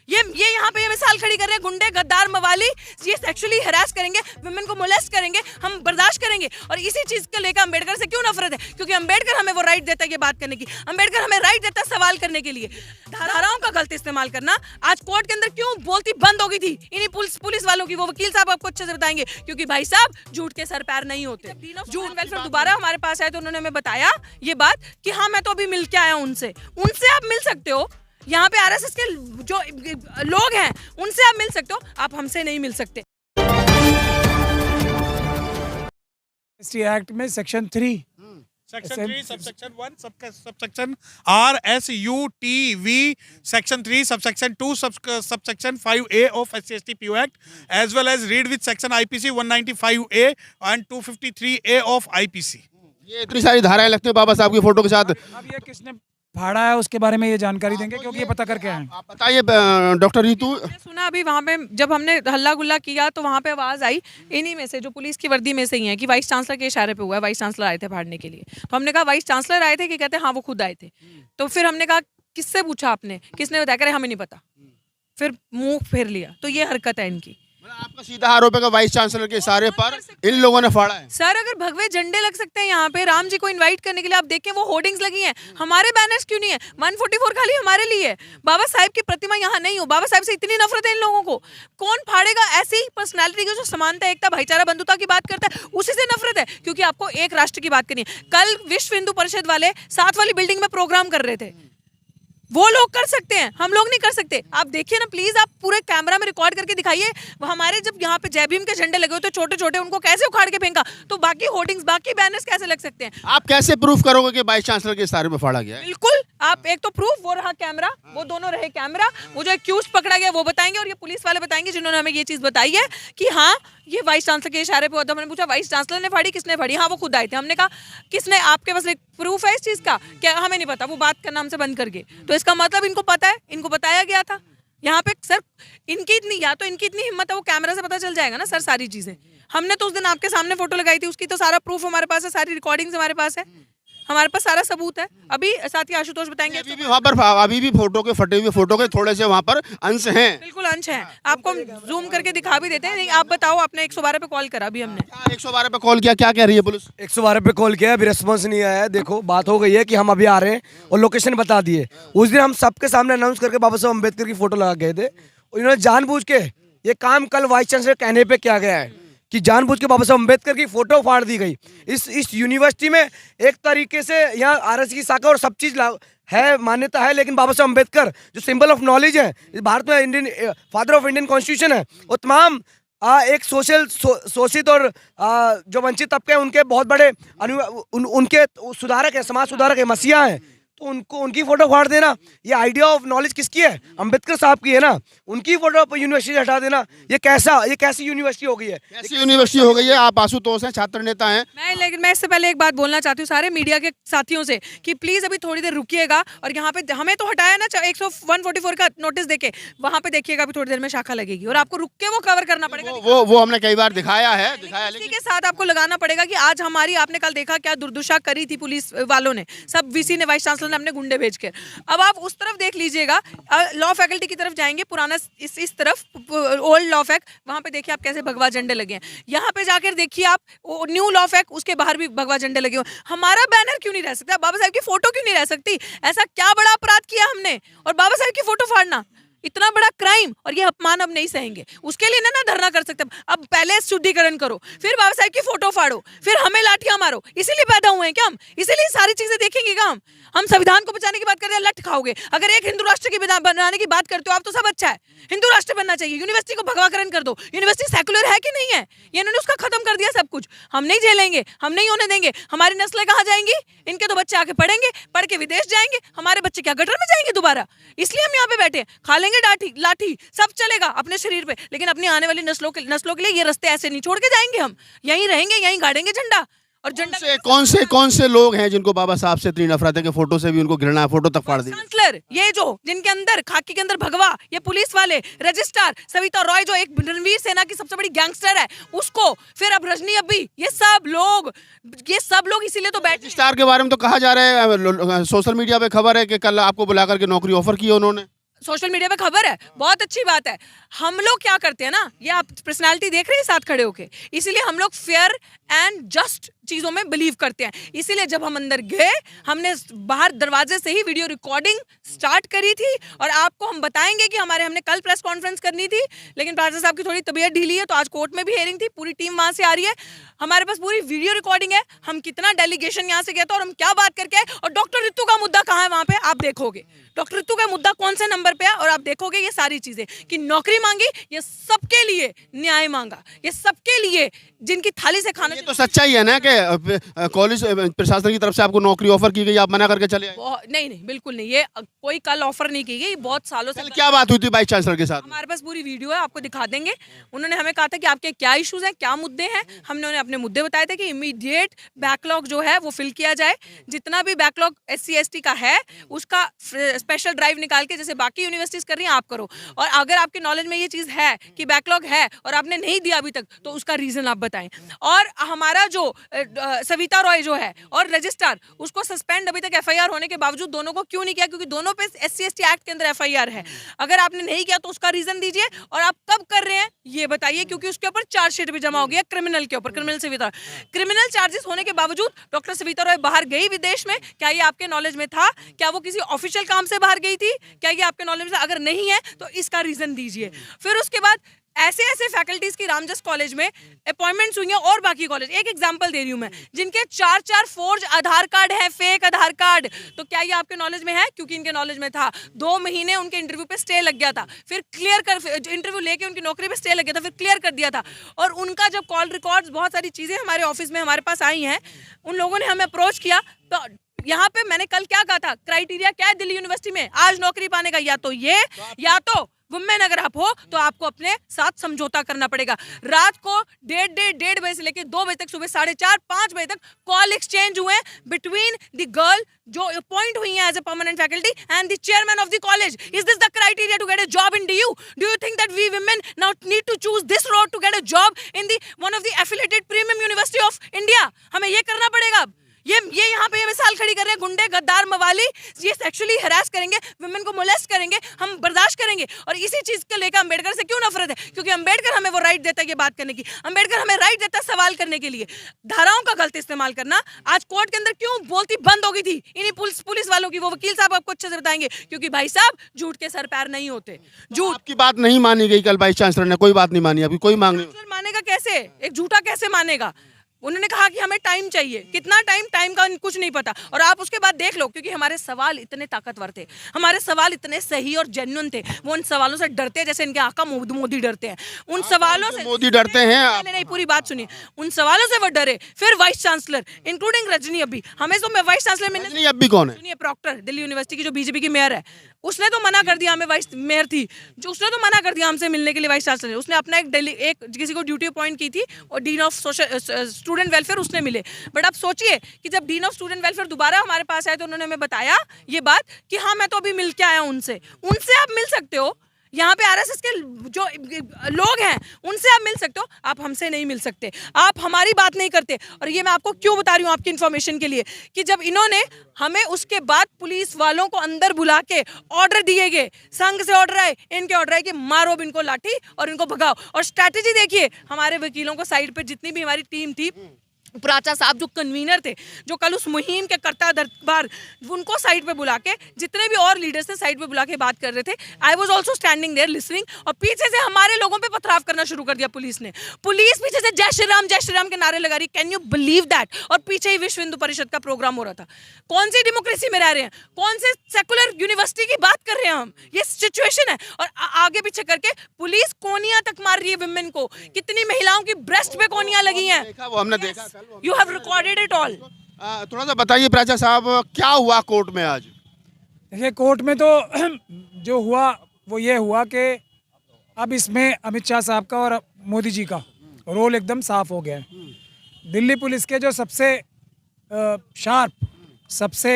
ये यहाँ पे ये मिसाल खड़ी कर रहे हैं, गुंडे गद्दार मवाली ये सेक्सुअली हरास करेंगे, वुमेन को मोलेस्ट करेंगे, हम बर्दाश्त करेंगे। और इसी चीज को लेकर अम्बेडकर से क्यों नफरत है? क्योंकि अम्बेडकर हमें वो राइट देता है ये बात करने की, अम्बेडकर हमें राइट देता है सवाल करने के लिए। धाराओं का गलत इस्तेमाल करना आज कोर्ट के अंदर क्यों बोलती बंद हो गई थी इन्हीं पुलिस वालों की, वो वकील साहब आपको अच्छे से बताएंगे। क्योंकि भाई साहब झूठ के सर पैर नहीं होते। झूठ वेलफेयर दोबारा हमारे पास आए तो उन्होंने हमें बताया ये बात कि हाँ मैं तो अभी मिल के आया उनसे आप मिल सकते हो। यहाँ पे आरएसएस के जो लोग हैं उनसे आप मिल सकते हो, आप हमसे नहीं मिल सकते। एक्ट में section 3 subsection 1 subsection RSUTV section 3 subsection 2 subsection 5A of SC/ST PO Act as well as read with section IPC 195A and 253A of IPC। ये इतनी सारी धाराएं लगती हैं बाबा साहब की फोटो के साथ। अब ये किसने फाड़ा है उसके बारे में ये जानकारी देंगे क्योंकि ये पता करके आए। आप बताइए डॉक्टर रितु। सुना अभी वहाँ पे जब हमने हल्ला गुल्ला किया तो वहाँ पे आवाज आई इन्हीं में से जो पुलिस की वर्दी में से ही है कि वाइस चांसलर के इशारे पे हुआ है, वाइस चांसलर आए थे फाड़ने के लिए। तो हमने कहा वाइस चांसलर आए थे कि कहते हाँ वो खुद आए थे। तो फिर हमने कहा किससे पूछा आपने, किसने बताया? करे हमें नहीं पता, फिर मुंह फेर लिया। तो ये हरकत है इनकी। आपका सीधा आरोप है कि वाइस चांसलर के इशारे पर इन लोगों ने फाड़ा है। सर अगर भगवे झंडे लग सकते हैं यहाँ पे राम जी को इनवाइट करने के लिए, आप देखें वो होर्डिंग्स लगी हैं, हमारे बैनर्स क्यों नहीं है? 144 खाली हमारे लिए है। बाबा साहब की प्रतिमा यहाँ नहीं हो। बाबा साहब से इतनी नफरत है इन लोगों को, कौन फाड़ेगा? ऐसी पर्सनालिटी की जो समानता, एकता, भाईचारा, बंधुता की बात करता है उसी से नफरत है। क्योंकि आपको एक राष्ट्र की बात करनी है। कल विश्व हिंदू परिषद वाले 7 वाली बिल्डिंग में प्रोग्राम कर रहे थे, वो लोग कर सकते हैं, हम लोग नहीं कर सकते। आप देखिए ना प्लीज, आप पूरे कैमरा में रिकॉर्ड करके दिखाइए। हमारे जब यहाँ पे जय भीम के झंडे लगे होते छोटे छोटे, उनको कैसे उखाड़ के फेंका, तो बाकी होर्डिंग्स, बाकी बैनर्स कैसे लग सकते हैं? आप कैसे प्रूफ करोगे कि वाइस चांसलर के इशारे पे फाड़ा गया है? बिल्कुल, आप एक तो प्रूफ, वो रहा कैमरा, वो दोनों रहे कैमरा, वो जो एक्यूज पकड़ा गया वो बताएंगे और ये पुलिस वाले बताएंगे जिन्होंने हमें ये चीज बताई है कि हाँ ये वाइस चांसलर के इशारे पे होता। मैंने पूछा वाइस चांसलर ने फाड़ी, किसने फाड़ी? हाँ वो खुद आए थे। हमने कहा किसने? आपके पास प्रूफ है इस चीज का? क्या हमें नहीं पता, वो बात करना हमसे बंद करके। तो इसका मतलब इनको पता है, इनको बताया गया था यहाँ पे। सर इनकी इतनी, या तो इनकी इतनी हिम्मत है, वो कैमरा से पता चल जाएगा ना सर सारी चीजें। हमने तो उस दिन आपके सामने फोटो लगाई थी, उसकी तो सारा प्रूफ हमारे पास है, सारी रिकॉर्डिंग्स हमारे पास है, हमारे पास सारा सबूत है। अभी साथी आशुतोष बताएंगे। अभी भी वहाँ पर अभी भी फोटो के फटे हुए फोटो के थोड़े से वहाँ पर अंश हैं। बिल्कुल अंश हैं, आपको हम जूम करके दिखा भी देते हैं। नहीं आप बताओ, आपने 112 पे कॉल करा अभी हमने। 112 पे कॉल किया, क्या कह रही है पुलिस? 112 पे कॉल किया, अभी रिस्पॉन्स नहीं आया है। देखो बात हो गई है कि हम अभी आ रहे हैं और लोकेशन बता दिए। उस दिन हम सबके सामने अनाउंस करके बाबा साहब अम्बेडकर की फोटो लगा गए थे। इन्होंने जानबूझ के ये काम कल वाइस चांसलर कहने पे किया गया है कि जानबूझ के बाबा साहब अम्बेडकर की फोटो फाड़ दी गई। इस यूनिवर्सिटी में एक तरीके से यहाँ आरएस की शाखा और सब चीज है, मान्यता है, लेकिन बाबा साहब अम्बेडकर जो सिंबल ऑफ नॉलेज है, भारत में Indian father of Indian constitution है, वो तमाम एक शोषित और जो वंचित तबके हैं उनके बहुत बड़े उनके सुधारक है, समाज सुधारक है, मसीहा है। तो उनको उनकी फोटो फाड़ देना, ये आइडिया ऑफ नॉलेज किसकी है? अम्बेडकर साहब की है ना। उनकी फोटो यूनिवर्सिटी हटा देना, ये कैसी यूनिवर्सिटी हो गई है? कैसी यूनिवर्सिटी हो गई है? आप आशुतोष हैं, छात्र नेता हैं। लेकिन मैं इससे पहले एक बात बोलना चाहती हूँ सारे मीडिया के साथियों से कि प्लीज अभी थोड़ी देर रुकिएगा और यहाँ पे हमें तो हटाया ना 144 का नोटिस देके, वहाँ पे देखिएगा अभी थोड़ी देर में शाखा लगेगी और आपको रुक के वो कवर करना पड़ेगा। वो हमने कई बार दिखाया है, इसी के साथ आपको लगाना पड़ेगा कि आज हमारी, आपने कल देखा क्या दुर्दशा करी थी पुलिस वालों ने, सब वीसी ने, वाइस चांसलर ने अपने गुंडे भेज के। अब आप उस तरफ देख लीजिएगा, लॉ फैकल्टी की तरफ जाएंगे, पुराना इस तरफ ओल्ड लॉ फैक, वहां पे देखिए आप कैसे भगवा झंडे लगे हैं। यहाँ पे जाकर देखिए आप न्यू लॉ फैक, उसके बाहर भी भगवा झंडे लगे हुए। हमारा बैनर क्यों नहीं रह सकता? बाबा साहब की फोटो क्यों नहीं रह सकती? ऐसा क्या बड़ा अपराध किया हमने? और बाबा साहब की फोटो फाड़ना इतना बड़ा क्राइम, और ये अपमान अब नहीं सहेंगे। उसके लिए ना धरना कर सकते। अब पहले शुद्धिकरण करो, फिर बाबा साहब की फोटो फाड़ो, फिर हमें लाठियां मारो। इसीलिए पैदा हुए हैं क्या हम? इसीलिए सारी चीजें देखेंगे क्या हम संविधान को बचाने की बात करते हैं, लठ खाओगे। अगर एक हिंदू राष्ट्र की बनाने की बात करते हो आप तो सब अच्छा है, हिंदू राष्ट्र बनना चाहिए। यूनिवर्सिटी को भगवाकरण कर दो। यूनिवर्सिटी सेकुलर है कि नहीं है? ये इन्होंने उसका खत्म कर दिया सब कुछ। हम नहीं झेलेंगे, हम नहीं होने देंगे। हमारी नस्लें कहाँ जाएंगी? इनके तो बच्चे आके पढ़ेंगे, पढ़ के विदेश जाएंगे, हमारे बच्चे क्या गटर में जाएंगे दोबारा? इसलिए हम यहाँ पे बैठे, खा लेंगे लाठी, सब चलेगा अपने शरीर पे, लेकिन अपनी आने वाली नस्लों के लिए ये रास्ते ऐसे नहीं छोड़ के जाएंगे। हम यहीं रहेंगे, यहीं गाड़ेंगे झंडा। और झंडा कौन से लोग हैं जिनको बाबा साहब से इतनी नफरत है कि फोटो से भी उनको घृणा है, फोटो तक फाड़ दी? चांसलर, ये जो जिनके अंदर खाकी के अंदर भगवा, ये पुलिस वाले, रजिस्ट्रार सविता रॉय जो एक रणवीर सेना की सबसे बड़ी गैंगस्टर है, उसको, फिर अब रजनी अब्बी, ये सब लोग इसीलिए तो बैठ। रजिस्ट्रार के बारे में तो कहा जा रहा है, सोशल मीडिया पे खबर है कि कल आपको बुला करके नौकरी ऑफर की है उन्होंने। सोशल मीडिया पे खबर है, बहुत अच्छी बात है। हम लोग क्या करते हैं ना, ये आप पर्सनालिटी देख रहे हैं साथ खड़े होके, इसीलिए हम लोग फेयर एंड जस्ट चीजों में बिलीव करते हैं। इसीलिए जब हम अंदर गए, हमने बाहर दरवाजे से ही वीडियो रिकॉर्डिंग स्टार्ट करी थी। और आपको हम बताएंगे कि हमने कल प्रेस कॉन्फ्रेंस करनी थी, लेकिन प्राचा साहब की थोड़ी तबीयत ढीली है, तो आज कोर्ट में भी हेयरिंग थी, पूरी टीम वहां से आ रही है, हमारे पास पूरी वीडियो रिकॉर्डिंग है, हम कितना डेलीगेशन यहाँ से गया था और हम क्या बात करके आए, और डॉक्टर रितु का मुद्दा कहाँ है वहां पे आप देखोगे, डॉक्टर रितु का मुद्दा कौन से नंबर पे है, और आप देखोगे ये सारी चीजें कि नौकरी मांगी, ये सबके लिए न्याय मांगा, ये सबके लिए जिनकी थाली से खाना। ये तो सच्चाई है ना कि कॉलेज प्रशासन की तरफ से आपको नौकरी ऑफर की गई, आप मना करके चले आए? नहीं नहीं, बिल्कुल नहीं, ये कोई कल ऑफर नहीं की गई, बहुत सालों से। कल क्या बात हुई थी वाइस चांसलर के साथ? हमारे पास पूरी वीडियो है, आपको दिखा देंगे। उन्होंने हमें कहा था कि आपके क्या इश्यूज हैं, क्या मुद्दे हैं, हमने उन्हें अपने मुद्दे बताए थे कि इमीडिएट बैकलॉग जो है वो फिल किया जाए, जितना भी बैकलॉग SC ST का है उसका स्पेशल ड्राइव निकाल के, जैसे बाकी यूनिवर्सिटीज कर रही हैं आप करो, और अगर आपके नॉलेज में ये चीज है कि बैकलॉग है और आपने नहीं दिया अभी तक, तो उसका रीजन आप बताएं। और हमारा जो सविता रॉय जो है और रजिस्ट्रार, उसको सस्पेंड अभी तक FIR होने के बावजूद दोनों को क्यों नहीं किया, क्योंकि दोनों पे SC ST एक्ट के अंदर FIR है। अगर आपने नहीं किया तो उसका रीजन दीजिए, और आप कब कर रहे हैं ये बताइए, क्योंकि उसके ऊपर चार्जशीट भी जमा हो गया क्रिमिनल के ऊपर, क्रिमिनल चार्जेस होने के बावजूद डॉक्टर सविता रॉय बाहर गई विदेश में, क्या ये आपके नॉलेज में था? क्या वो किसी ऑफिशियल काम से बाहर गई थी? क्या ये आपके नॉलेज में? अगर नहीं है तो इसका रीजन दीजिए। फिर उसके बाद ऐसे ऐसे फैकल्टीज की रामजस कॉलेज में अपॉइंटमेंट्स हुई हैं, और बाकी कॉलेज, एक एग्जांपल दे रही हूं मैं, जिनके 4-4 फोर्ज आधार कार्ड हैं, फेक आधार कार्ड, तो क्या ये आपके नॉलेज में है? क्योंकि इनके नॉलेज में था। 2 महीने उनके इंटरव्यू पे स्टे लग गया था, फिर क्लियर कर, इंटरव्यू लेके उनकी नौकरी पे स्टे लग गया था, फिर क्लियर कर दिया था। और उनका जब कॉल रिकॉर्ड्स, बहुत सारी चीजें हमारे ऑफिस में हमारे पास आई हैं, उन लोगों ने हमें अप्रोच किया, तो यहाँ पे मैंने कल क्या कहा था, क्राइटेरिया क्या है दिल्ली यूनिवर्सिटी में आज नौकरी पाने का? या तो ये, या तो वुमेन अगर आप हो तो आपको अपने साथ समझौता करना पड़ेगा। रात को 1:30 बजे से लेकर 2 बजे तक, सुबह 4:30-5 बजे तक कॉल एक्सचेंज हुए बिटवीन द गर्ल जो अपॉइंट हुई है as a permanent faculty and the chairman of the college. Is this the criteria to get a job in DU? Do you think that we women now need to choose this road to get a job in the one of the affiliated premium university of India? हमें ये करना पड़ेगा। ये यहाँ पे ये मिसाल खड़ी कर रहे हैं, गुंडे, गद्दार, मवाली, ये सेक्सुअली हैरास करेंगे, वुमेन को मोलेस्ट करेंगे, हम बर्दाश्त करेंगे। और इसी चीज को लेकर अम्बेडकर से क्यों नफरत है? क्योंकि अम्बेडकर हमें वो राइट देता है ये बात करने की, अम्बेडकर हमें राइट देता है सवाल करने के लिए। धाराओं का गलत इस्तेमाल करना, आज कोर्ट के अंदर क्यों बोलती बंद हो गई थी इन्हीं पुलिस वालों की, वो वकील साहब आपको अच्छे से बताएंगे, क्योंकि भाई साहब झूठ के सर पैर नहीं होते। झूठ आपकी बात नहीं मानी गई कल वाइस चांसलर ने? कोई बात नहीं मानी, अभी कोई मांग नहीं। मानेगा कैसे? एक झूठा कैसे मानेगा? उन्होंने कहा कि हमें टाइम चाहिए, कितना टाइम का कुछ नहीं पता। और आप उसके बाद देख लो, क्योंकि हमारे सवाल इतने ताकतवर थे, हमारे सवाल इतने सही और जेन्युइन थे, वो उन सवालों से डरते हैं जैसे इनके आका मोदी डरते हैं। उन सवालों से मोदी डरते हैं? नहीं, पूरी बात सुनिए, उन सवालों से वो डरे। फिर वाइस चांसलर इंक्लूडिंग रजनी अब्बी, हमें तो वाइस चांसलर मिलने, रजनी अब्बी कौन है? सुनिए, प्रॉक्टर, दिल्ली यूनिवर्सिटी की जो BJP की मेयर है, उसने तो मना कर दिया, हमें वाइस मेयर थी जो, उसने तो मना कर दिया हमसे मिलने के लिए वाइस चांसलर। उसने अपना एक किसी को ड्यूटी अपॉइंट की थी, और डीन ऑफ स्टूडेंट वेलफेयर उसने मिले। बट आप सोचिए कि जब डीन ऑफ स्टूडेंट वेलफेयर दोबारा हमारे पास आए तो उन्होंने हमें बताया ये बात कि हाँ मैं तो अभी मिल के आया उनसे आप मिल सकते हो, यहाँ पे RSS के जो लोग हैं उनसे आप मिल सकते हो, आप हमसे नहीं मिल सकते, आप हमारी बात नहीं करते। और ये मैं आपको क्यों बता रही हूँ आपकी इन्फॉर्मेशन के लिए, कि जब इन्होंने हमें उसके बाद पुलिस वालों को अंदर बुला के ऑर्डर दिए गए, संघ से ऑर्डर आए, इनके ऑर्डर आए कि मारो अब इनको लाठी और इनको भगाओ। और स्ट्रैटेजी देखिए, हमारे वकीलों को साइड पे जितनी भी हमारी टीम थी, प्राचा साहब जो कन्वीनर थे, जो कल उस मुहिम के कर्ता दरबार, उनको साइड पे बुला के, जितने भी और लीडर्स थे साइड पे बुला के बात कर रहे थे। I was also standing there listening, और पीछे से हमारे लोगों पे पथराव करना शुरू कर दिया पुलिस ने। पुलिस पीछे से जय श्री राम के नारे लगा रही, कैन यू बिलीव दैट? और पीछे ही विश्व हिंदू परिषद का प्रोग्राम हो रहा था। कौन सी डेमोक्रेसी में रह रहे हैं? कौन से सेकुलर यूनिवर्सिटी की बात कर रहे हैं हम? ये सिचुएशन है। और आगे पीछे करके पुलिस कोनियां तक मार रही है विमेन को, कितनी महिलाओं की ब्रेस्ट पे कोनियां लगी हैं, वो हमने देखा। You have recorded it all. थोड़ा सा बताइए प्राचा साहब, क्या हुआ कोर्ट में आज? देखिए, कोर्ट में तो जो हुआ वो ये हुआ कि अब इसमें अमित शाह साहब का और मोदी जी का रोल एकदम साफ हो गया है। दिल्ली पुलिस के जो सबसे शार्प, सबसे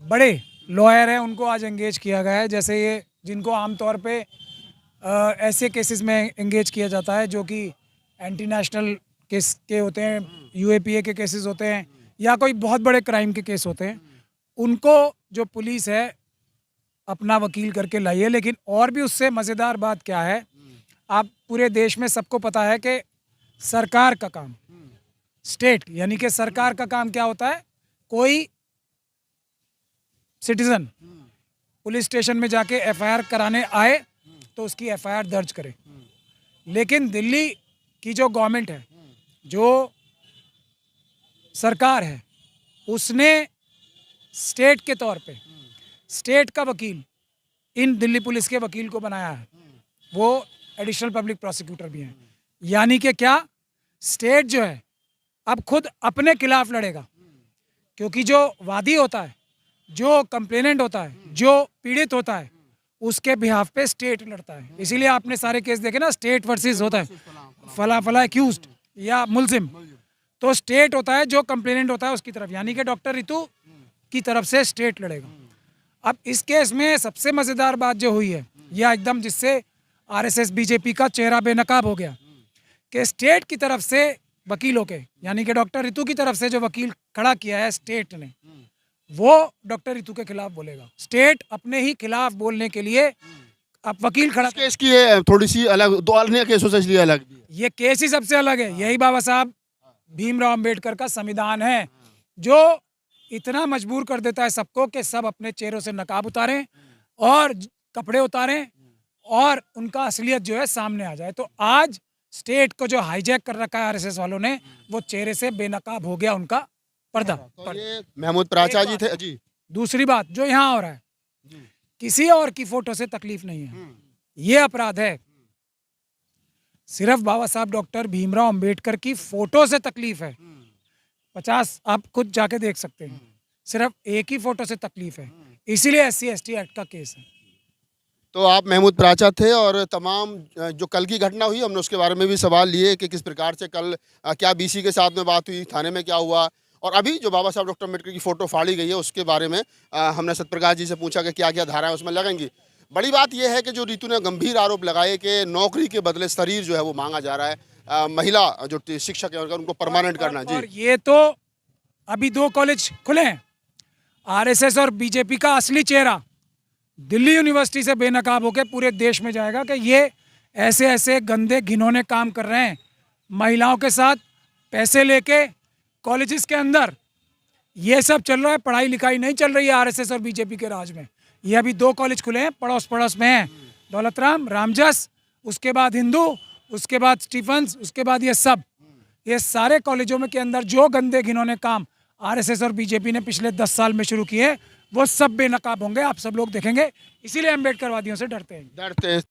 बड़े लॉयर हैं, उनको आज एंगेज किया गया है। जैसे ये जिनको आमतौर पे ऐसे केसेस में एंगेज किया जाता है जो कि एंटी नेशनल केस के होते हैं, UAPA के केसेस होते हैं, या कोई बहुत बड़े क्राइम के केस होते हैं, उनको जो पुलिस है अपना वकील करके लाइए। लेकिन और भी उससे मज़ेदार बात क्या है, आप पूरे देश में सबको पता है कि सरकार का काम, स्टेट यानी कि सरकार का काम क्या होता है, कोई सिटीजन पुलिस स्टेशन में जाके एफआईआर कराने आए तो उसकी एफआईआर दर्ज करे। लेकिन दिल्ली की जो गवर्नमेंट है, जो सरकार है, उसने स्टेट के तौर पे स्टेट का वकील इन दिल्ली पुलिस के वकील को बनाया है। वो एडिशनल पब्लिक प्रोसिक्यूटर भी हैं। यानी कि क्या, स्टेट जो है अब खुद अपने खिलाफ लड़ेगा, क्योंकि जो वादी होता है, जो कंप्लेनेंट होता है, जो पीड़ित होता है, उसके बिहाफ पे स्टेट लड़ता है। इसीलिए आपने सारे केस देखे ना, स्टेट वर्सेस होता है, फला फला एक्यूज्ड या मुलजिम, तो स्टेट होता है जो कंप्लेनेंट होता है उसकी तरफ, यानी कि डॉक्टर रितु की तरफ से स्टेट लड़ेगा। अब इस केस में सबसे मज़ेदार बात जो हुई है, यह एकदम जिससे आरएसएस बीजेपी का चेहरा बेनकाब हो गया, कि स्टेट की तरफ से वकीलों के, यानी कि डॉक्टर रितु की तरफ से जो वकील खड़ा किया है स्टेट ने, वो डॉक्टर रितु के खिलाफ बोलेगा। स्टेट अपने ही खिलाफ बोलने के लिए अब वकील खड़ा, केस की ये थोड़ी सी अलग, दो अन्य केसों से इसलिए अलग भी है। ये केस ही सबसे अलग है। यही बाबा साहब भीमराव अंबेडकर का संविधान है जो इतना मजबूर कर देता है सबको कि सब अपने चेहरों से नकाब उतारें और कपड़े उतारें और उनका असलियत जो है सामने आ जाए। तो आज स्टेट को जो हाईजैक कर रखा है आरएसएस वालों ने, वो चेहरे से बेनकाब हो गया उनका पर्दा। तो ये महमूद प्राचा जी थे जी। दूसरी बात जो यहाँ हो रहा है, किसी और की फोटो से तकलीफ नहीं है, ये अपराध है। सिर्फ बाबा साहब डॉक्टर भीमराव अंबेडकर की फोटो से तकलीफ है। 50 आप खुद जाके देख सकते हैं, सिर्फ एक ही फोटो से तकलीफ है, इसीलिए SC/ST एक्ट का केस है। तो आप महमूद प्राचा थे और तमाम जो कल की घटना हुई हमने उसके बारे में भी सवाल लिए कि किस प्रकार से कल क्या BC के साथ में बात हुई, थाने में क्या हुआ, और अभी जो बाबा साहब डॉक्टर अम्बेडकर की फ़ोटो फाड़ी गई है उसके बारे में हमने सत्यप्रकाश जी से पूछा कि क्या क्या धाराएं उसमें लगेंगी। बड़ी बात यह है कि जो रितु ने गंभीर आरोप लगाए कि नौकरी के बदले शरीर जो है वो मांगा जा रहा है, महिला जो शिक्षक है उनको परमानेंट करना। जी, और ये तो अभी 2 कॉलेज खुले हैं। आरएसएस और बीजेपी का असली चेहरा दिल्ली यूनिवर्सिटी से बेनकाब होकर पूरे देश में जाएगा कि ये ऐसे ऐसे गंदे घिनौने काम कर रहे हैं, महिलाओं के साथ पैसे लेके कॉलेजेस के अंदर ये सब चल रहा है। पढ़ाई लिखाई नहीं चल रही है आरएसएस और बीजेपी के राज में। ये अभी 2 कॉलेज खुले हैं, पड़ोस पड़ोस में हैं, दौलतराम, रामजस, उसके बाद हिंदू, उसके बाद स्टीफंस, उसके बाद ये सब, ये सारे कॉलेजों में के अंदर जो गंदे घिनौने काम आरएसएस और बीजेपी ने पिछले 10 साल में शुरू किए, वो सब बेनकाब होंगे। आप सब लोग देखेंगे, इसीलिए अम्बेडकरवादियों से डरते हैं।